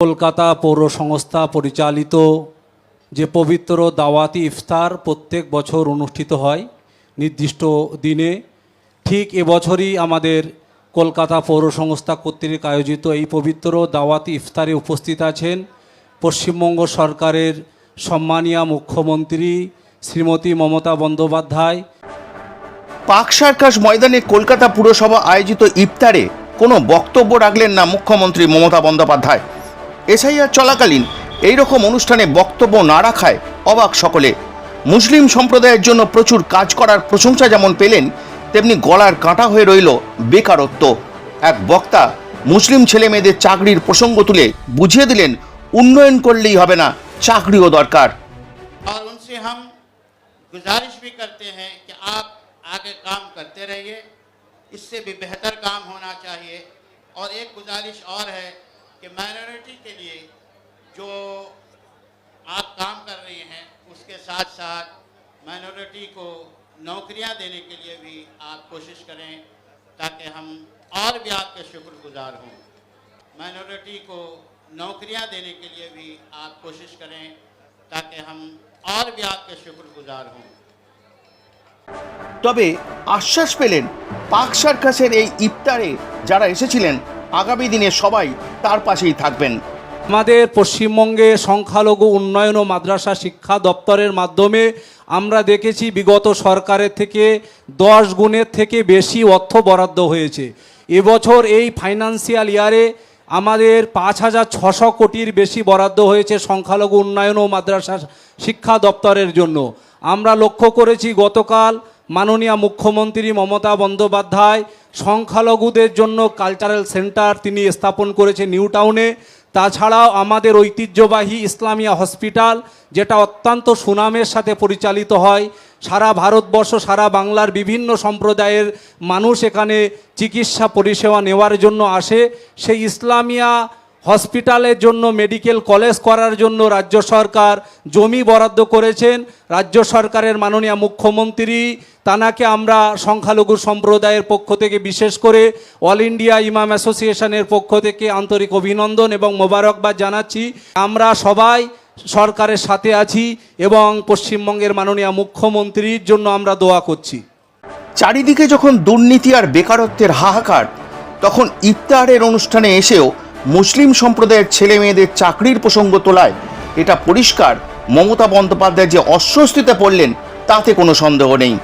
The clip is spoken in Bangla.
কলকাতা পৌর সংস্থা পরিচালিত যে পবিত্র দাওয়াতি ইফতার প্রত্যেক বছর অনুষ্ঠিত হয় নির্দিষ্ট দিনে, ঠিক এবছরই আমাদের কলকাতা পৌর সংস্থা কর্তৃক আয়োজিত এই পবিত্র দাওয়াতি ইফতারে উপস্থিত আছেন পশ্চিমবঙ্গ সরকারের সম্মানীয় মুখ্যমন্ত্রী শ্রীমতী মমতা বন্দ্যোপাধ্যায়। পার্ক সার্কাস ময়দানে কলকাতা পুরসভা আয়োজিত ইফতারে কোনো বক্তব্য রাখলেন না মুখ্যমন্ত্রী মমতা বন্দ্যোপাধ্যায়। এসআইআর চলাকালীন এই রকম অনুষ্ঠানে বক্তব্য না রাখায় অবাক সকলে। মুসলিম সম্প্রদায়ের জন্য প্রচুর কাজ করার প্রশংসা যেমন পেলেন, তেমনি গলার কাঁটা হয়ে রইল বেকারত্ব। এক বক্তা মুসলিম ছেলে মেয়েদের চাকরির প্রসঙ্গ তুলে বুঝিয়ে দিলেন, উন্নয়ন করলেই হবে না, চাকরিও দরকার। और उनसे हम गुजारिश भी करते हैं कि आप आगे काम करते रहिए, इससे भी बेहतर काम होना चाहिए। और एक गुजारिश और है कि माइनॉरिटी के लिए जो आप काम कर रही हैं उसके साथ साथ माइनॉरिटी को नौकरियां देने के लिए भी आप कोशिश करें, ताकि हम और भी आपके शुक्रगुजार हों। माइनॉरिटी को नौकरियां देने के लिए भी आप कोशिश करें, ताकि हम और भी आपके शुक्रगुजार हों। তবে আশ্বাস পেলেন পার্ক সার্কাসের এই ইফতারে যারা এসেছিলেন আগামী দিনে সবাই তার পাশেই থাকবেন। আমাদের পশ্চিমবঙ্গে সংখ্যালঘু উন্নয়ন ও মাদ্রাসা শিক্ষা দপ্তরের মাধ্যমে আমরা দেখেছি বিগত সরকারের থেকে 10 গুণের থেকে বেশি অর্থ বরাদ্দ হয়েছে। এবছর এই ফাইন্যান্সিয়াল ইয়ারে আমাদের 5,600 কোটির বেশি বরাদ্দ হয়েছে সংখ্যালঘু উন্নয়ন ও মাদ্রাসা শিক্ষা দপ্তরের জন্য। আমরা লক্ষ্য করেছি গতকাল মাননীয় মুখ্যমন্ত্রী মমতা বন্দ্যোপাধ্যায় সংখ্যালঘুদের জন্য কালচারাল সেন্টার তিনি স্থাপন করেছে নিউ টাউনে। তাছাড়াও আমাদের ঐতিহ্যবাহী ইসলামিয়া হসপিটাল, যেটা অত্যন্ত সুনামের সাথে পরিচালিত হয়, সারা ভারতবর্ষ সারা বাংলার বিভিন্ন সম্প্রদায়ের মানুষ এখানে চিকিৎসা পরিষেবা নেওয়ার জন্য আসে। সেই ইসলামিয়া হসপিটালের জন্য মেডিকেল কলেজ করার জন্য রাজ্য সরকার জমি বরাদ্দ করেছেন। রাজ্য সরকারের মাননীয় মুখ্যমন্ত্রী তানাকে আমরা সংখ্যালঘু সম্প্রদায়ের পক্ষ থেকে, বিশেষ করে অল ইন্ডিয়া ইমাম অ্যাসোসিয়েশনের পক্ষ থেকে আন্তরিক অভিনন্দন এবং মোবারকবাদ জানাচ্ছি। আমরা সবাই সরকারের সাথে আছি এবং পশ্চিমবঙ্গের মাননীয় মুখ্যমন্ত্রীর জন্য আমরা দোয়া করছি। চারিদিকে যখন দুর্নীতি আর বেকারত্বের হাহাকার, তখন ইফতারের অনুষ্ঠানে এসেও মুসলিম সম্প্রদায়ের ছেলে মেয়েদের চাকরির প্রসঙ্গ তোলায় এটা পরিষ্কার মমতা বন্দ্যোপাধ্যায় যে অস্বস্তিতে পড়লেন তাতে কোনো সন্দেহ নেই।